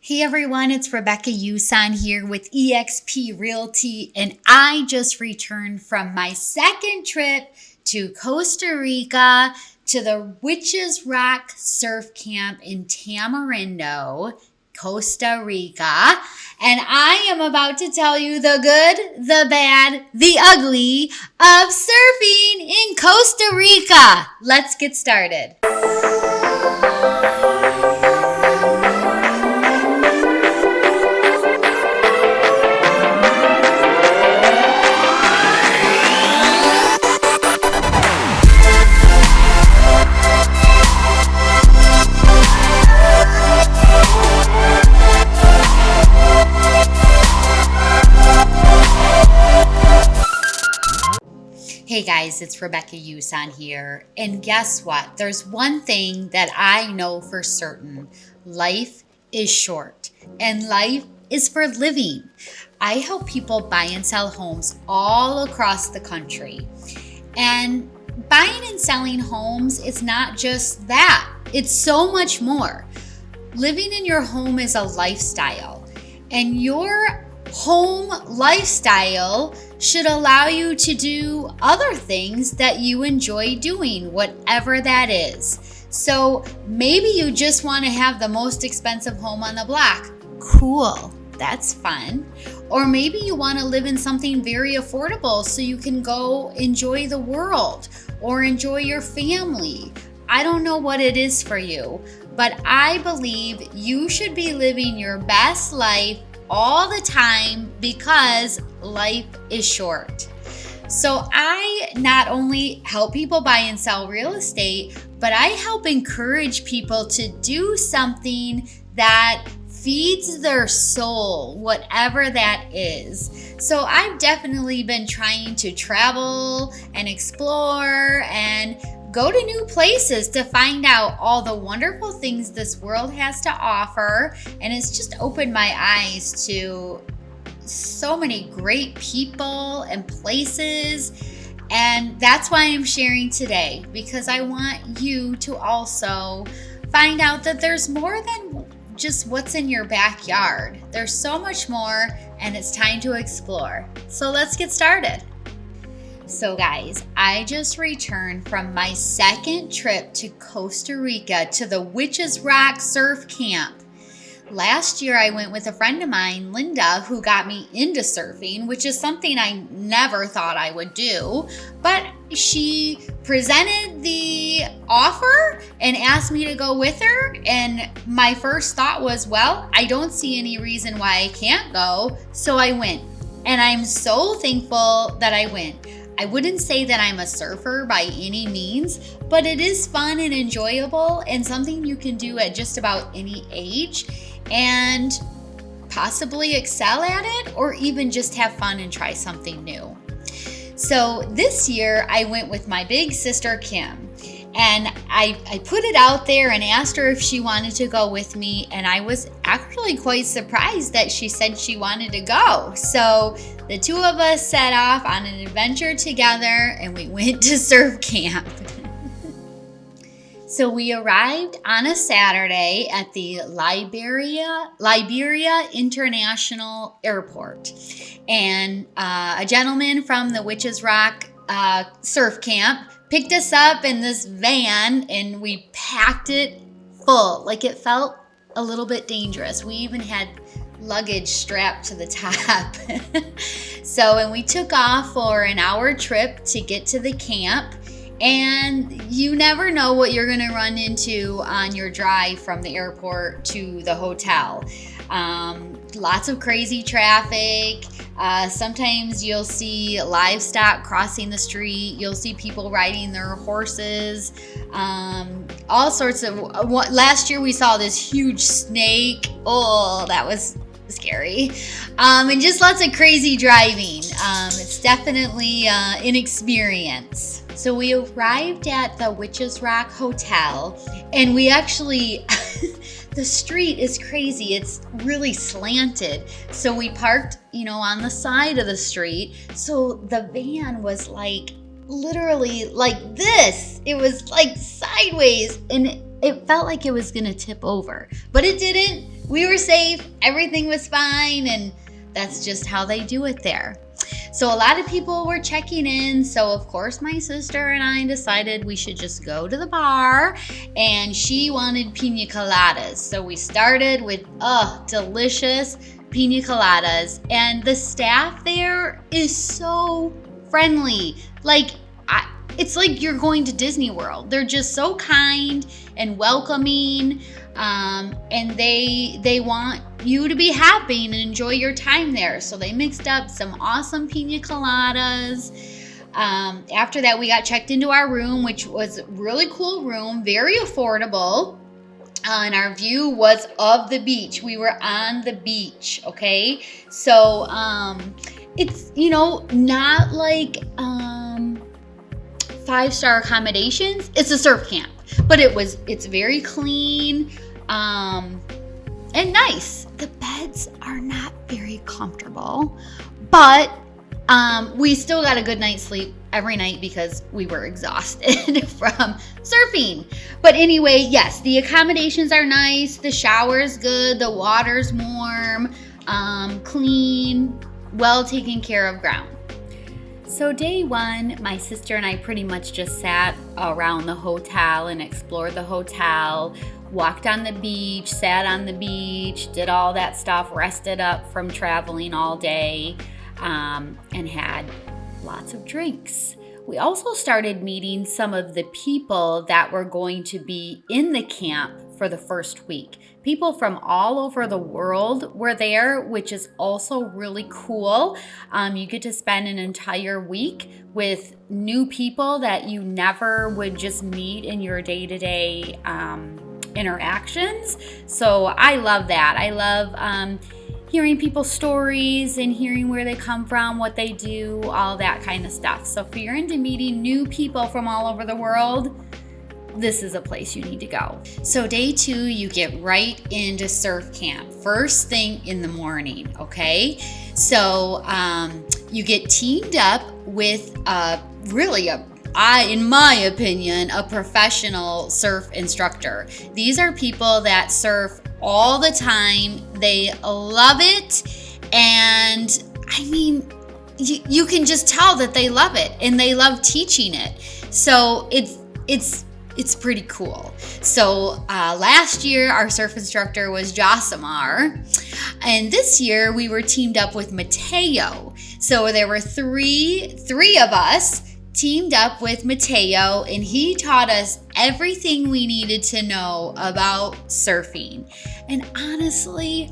Hey everyone, it's Rebecca Yusan here with eXp Realty, and I just returned from my second trip to Costa Rica to the Witches Rock Surf Camp in Tamarindo, Costa Rica. And I am about to tell you the good, the bad, the ugly of surfing in Costa Rica. Let's get started. Hey guys, it's Rebecca Yusan here. And guess what? There's one thing that I know for certain. Life is short and life is for living. I help people buy and sell homes all across the country. And buying and selling homes is not just that. It's so much more. Living in your home is a lifestyle, and your home lifestyle should allow you to do other things that you enjoy doing, whatever that is. So maybe you just want to have the most expensive home on the block. Cool, that's fun. Or maybe you want to live in something very affordable so you can go enjoy the world or enjoy your family. I don't know what it is for you, but I believe you should be living your best life all the time because life is short. So I not only help people buy and sell real estate, but I help encourage people to do something that feeds their soul, whatever that is. So I've definitely been trying to travel and explore and go to new places to find out all the wonderful things this world has to offer. And it's just opened my eyes to so many great people and places. And that's why I'm sharing today, because I want you to also find out that there's more than just what's in your backyard. There's so much more, and it's time to explore. So let's get started. So guys, I just returned from my second trip to Costa Rica to the Witches Rock Surf Camp. Last year I went with a friend of mine, Linda, who got me into surfing, which is something I never thought I would do. But she presented the offer and asked me to go with her. And my first thought was, well, I don't see any reason why I can't go. So I went. And I'm so thankful that I went. I wouldn't say that I'm a surfer by any means, but it is fun and enjoyable and something you can do at just about any age and possibly excel at it, or even just have fun and try something new. So this year I went with my big sister, Kim, and I put it out there and asked her if she wanted to go with me, and I was actually quite surprised that she said she wanted to go. So the two of us set off on an adventure together and we went to surf camp. So we arrived on a Saturday at the Liberia International Airport. And a gentleman from the Witches Rock Surf Camp picked us up in this van, and we packed it full. Like, it felt a little bit dangerous. We even had luggage strapped to the top. And we took off for an hour trip to get to the camp. And you never know what you're going to run into on your drive from the airport to the hotel. Lots of crazy traffic. Sometimes you'll see livestock crossing the street. You'll see people riding their horses. All sorts of. Last year we saw this huge snake. Oh, that was scary. And just lots of crazy driving. It's definitely an experience. So we arrived at the Witches Rock Hotel, and we actually, the street is crazy. It's really slanted. So we parked, on the side of the street. So the van was like literally like this. It was like sideways, and it felt like it was going to tip over, but it didn't. we were safe, everything was fine, and that's just how they do it there. So a lot of people were checking in. So of course my sister and I decided we should just go to the bar, and she wanted pina coladas. So we started with delicious pina coladas, and the staff there is so friendly. It's like you're going to Disney World. They're just so kind and welcoming, and they want you to be happy and enjoy your time there. So they mixed up some awesome pina coladas. After that, we got checked into our room, which was a really cool room, very affordable. And our view was of the beach. We were on the beach, okay? So it's, not like 5-star accommodations. It's a surf camp, but it's very clean and nice. The beds are not very comfortable, but we still got a good night's sleep every night because we were exhausted from surfing. But anyway, yes, the accommodations are nice. The shower's good. The water's warm, clean, well taken care of ground. So day one, my sister and I pretty much just sat around the hotel and explored the hotel, walked on the beach, sat on the beach, did all that stuff, rested up from traveling all day, and had lots of drinks. We also started meeting some of the people that were going to be in the camp for the first week. People from all over the world were there, which is also really cool. You get to spend an entire week with new people that you never would just meet in your day-to-day interactions. So I love that. I love hearing people's stories and hearing where they come from, what they do, all that kind of stuff. So if you're into meeting new people from all over the world, this is a place you need to go. So day 2, you get right into surf camp, first thing in the morning, okay? So you get teamed up with in my opinion, a professional surf instructor. These are people that surf all the time. They love it. And I mean, you can just tell that they love it and they love teaching it. So it's pretty cool. So last year, our surf instructor was Josimar. And this year, we were teamed up with Mateo. So there were three of us teamed up with Mateo, and he taught us everything we needed to know about surfing. And honestly,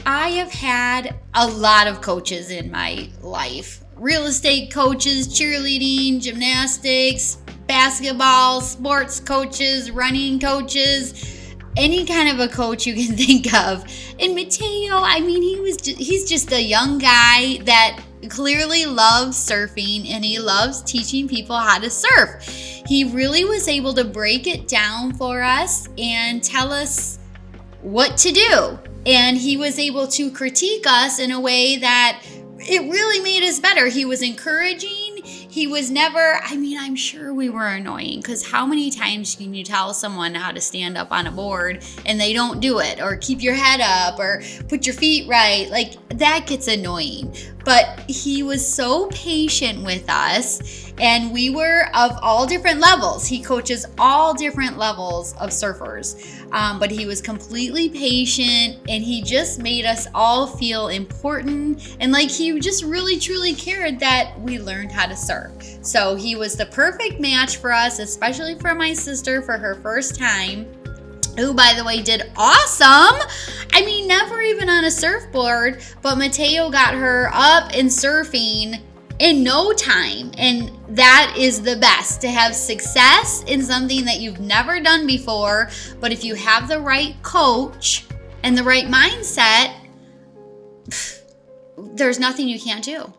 I have had a lot of coaches in my life. Real estate coaches, cheerleading, gymnastics, basketball, sports coaches, running coaches, any kind of a coach you can think of. And Mateo, I mean, he's just a young guy that clearly loves surfing, and he loves teaching people how to surf. He really was able to break it down for us and tell us what to do. And he was able to critique us in a way that it really made us better. He was encouraging. He was never, I'm sure we were annoying, because how many times can you tell someone how to stand up on a board and they don't do it, or keep your head up, or put your feet right? Like, that gets annoying. But he was so patient with us, and we were of all different levels. He coaches all different levels of surfers, but he was completely patient, and he just made us all feel important, and like he just really truly cared that we learned how to surf. So he was the perfect match for us, especially for my sister for her first time, who, by the way, did awesome. Never even on a surfboard, but Mateo got her up and surfing in no time. And that is the best, to have success in something that you've never done before. But if you have the right coach and the right mindset, there's nothing you can't do.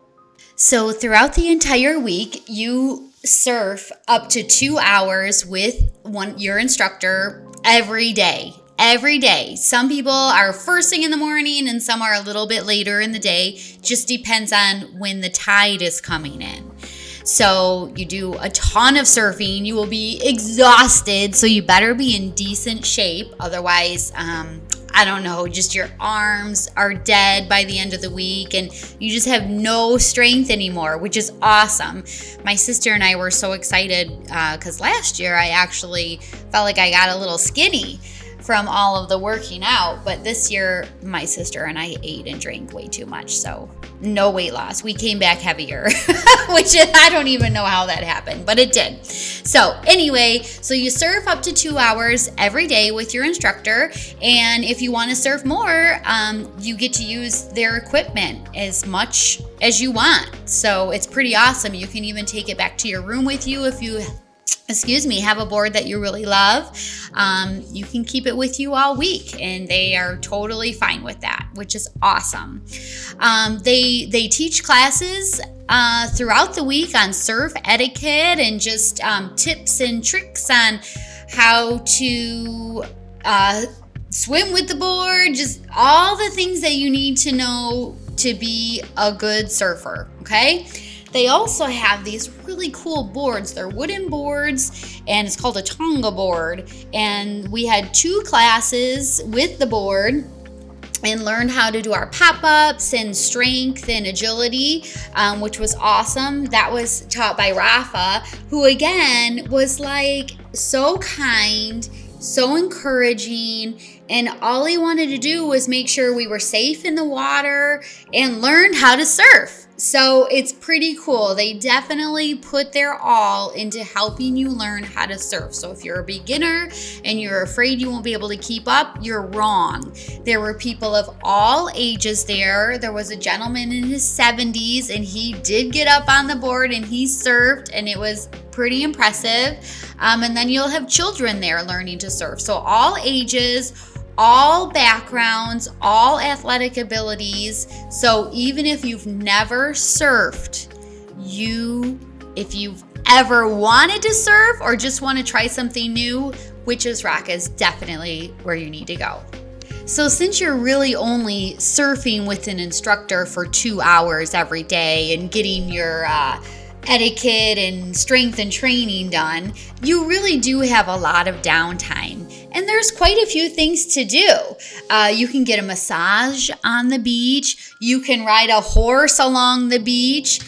So throughout the entire week, you surf up to 2 hours with your instructor every day. Every day. Some people are first thing in the morning and some are a little bit later in the day. Just depends on when the tide is coming in. So you do a ton of surfing. You will be exhausted, so you better be in decent shape. Otherwise, I don't know, just your arms are dead by the end of the week and you just have no strength anymore, which is awesome. My sister and I were so excited because last year I actually felt like I got a little skinny from all of the working out, but this year my sister and I ate and drank way too much, so no weight loss. We came back heavier, which I don't even know how that happened, but it did. So anyway, so you surf up to 2 hours every day with your instructor, and if you want to surf more, you get to use their equipment as much as you want. So it's pretty awesome. You can even take it back to your room with you if you have a board that you really love. You can keep it with you all week, and they are totally fine with that, which is awesome. They teach classes throughout the week on surf etiquette and just tips and tricks on how to swim with the board, just all the things that you need to know to be a good surfer, okay? They also have these really cool boards. They're wooden boards, and it's called a Tonga board. And we had 2 classes with the board and learned how to do our pop-ups and strength and agility, which was awesome. That was taught by Rafa, who again was like so kind, so encouraging, and all he wanted to do was make sure we were safe in the water and learn how to surf. So it's pretty cool. They definitely put their all into helping you learn how to surf. So if you're a beginner and you're afraid you won't be able to keep up, you're wrong. There were people of all ages there. There was a gentleman in his 70s, and he did get up on the board and he surfed, and it was pretty impressive. And then you'll have children there learning to surf. So all ages, all backgrounds, all athletic abilities. So even if you've never surfed, if you've ever wanted to surf or just want to try something new, Witches Rock is definitely where you need to go. So since you're really only surfing with an instructor for 2 hours every day and getting your etiquette and strength and training done, you really do have a lot of downtime. And there's quite a few things to do. You can get a massage on the beach. You can ride a horse along the beach.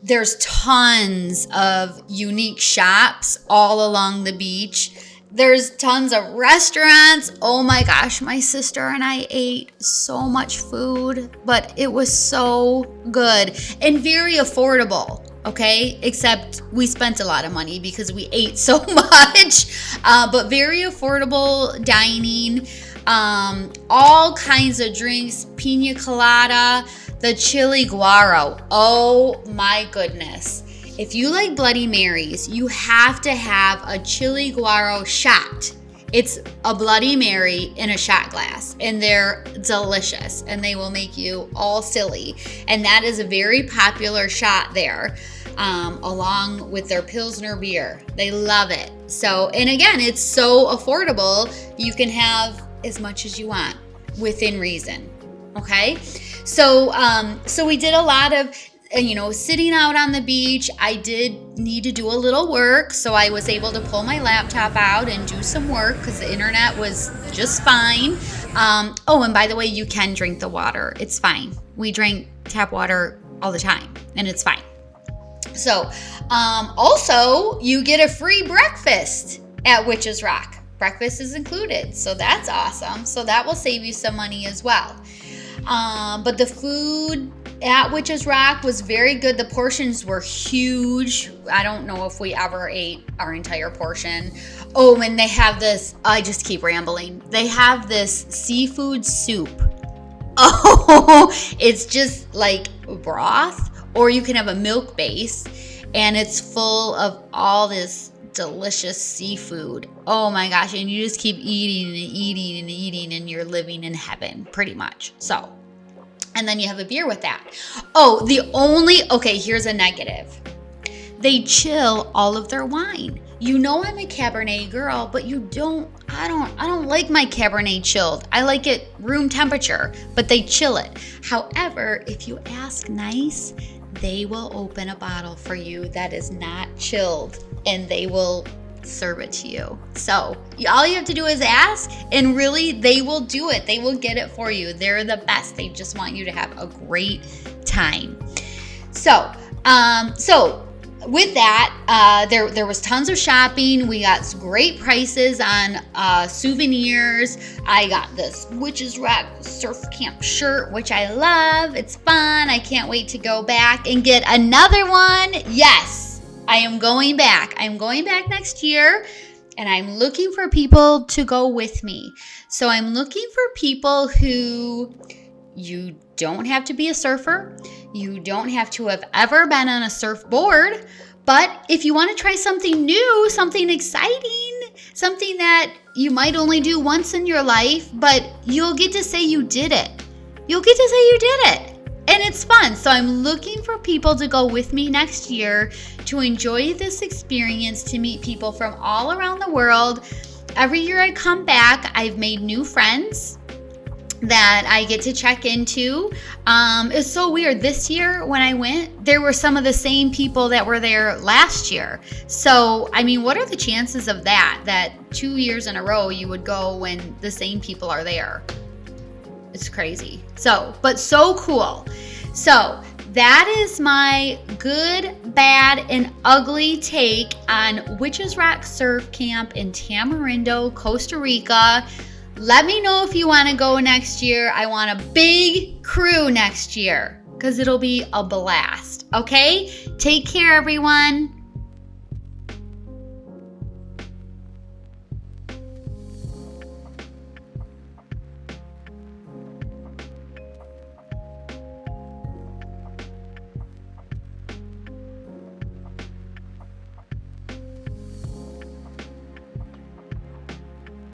There's tons of unique shops all along the beach. There's tons of restaurants. Oh my gosh, my sister and I ate so much food, but it was so good and very affordable. Okay, except we spent a lot of money because we ate so much, but very affordable dining, all kinds of drinks, pina colada, the chili guaro. Oh my goodness. If you like Bloody Marys, you have to have a chili guaro shot. It's a Bloody Mary in a shot glass, and they're delicious, and they will make you all silly. And that is a very popular shot there, along with their Pilsner beer. They love it. So, and again, it's so affordable. You can have as much as you want within reason. Okay. So we did a lot of, sitting out on the beach. I did need to do a little work, so I was able to pull my laptop out and do some work because the internet was just fine. And by the way, you can drink the water. It's fine. We drink tap water all the time, and it's fine. So, also, you get a free breakfast at Witches Rock. Breakfast is included, so that's awesome. So that will save you some money as well. But the food at Witches Rock was very good. The portions were huge. I don't know if we ever ate our entire portion. Oh, and they have this, I just keep rambling. They have this seafood soup. Oh, it's just like broth, or you can have a milk base, and it's full of all this delicious seafood. Oh my gosh, and you just keep eating and eating and eating, and you're living in heaven, pretty much. So, and then you have a beer with that. Oh, here's a negative. They chill all of their wine. You know I'm a Cabernet girl, but I don't like my Cabernet chilled. I like it room temperature, but they chill it. However, if you ask nice, they will open a bottle for you that is not chilled, and they will serve it to you. So all you have to do is ask, and really they will do it. They will get it for you. They're the best. They just want you to have a great time. So with that, there was tons of shopping. We got great prices on souvenirs. I got this Witches Rock Surf Camp shirt, which I love. It's fun. I can't wait to go back and get another one. Yes, I am going back. I'm going back next year, and I'm looking for people to go with me. So I'm looking for people who, you don't have to be a surfer. You don't have to have ever been on a surfboard. But if you want to try something new, something exciting, something that you might only do once in your life, but you'll get to say you did it. You'll get to say you did it. And it's fun. So I'm looking for people to go with me next year to enjoy this experience, to meet people from all around the world. Every year I come back, I've made new friends that I get to check into. It's so weird. This year when I went, there were some of the same people that were there last year. So, I mean, what are the chances of that 2 years in a row you would go when the same people are there? It's crazy. But so cool. So that is my good, bad, and ugly take on Witches Rock Surf Camp in Tamarindo, Costa Rica. Let me know if you want to go next year. I want a big crew next year because it'll be a blast. Okay? Take care, everyone.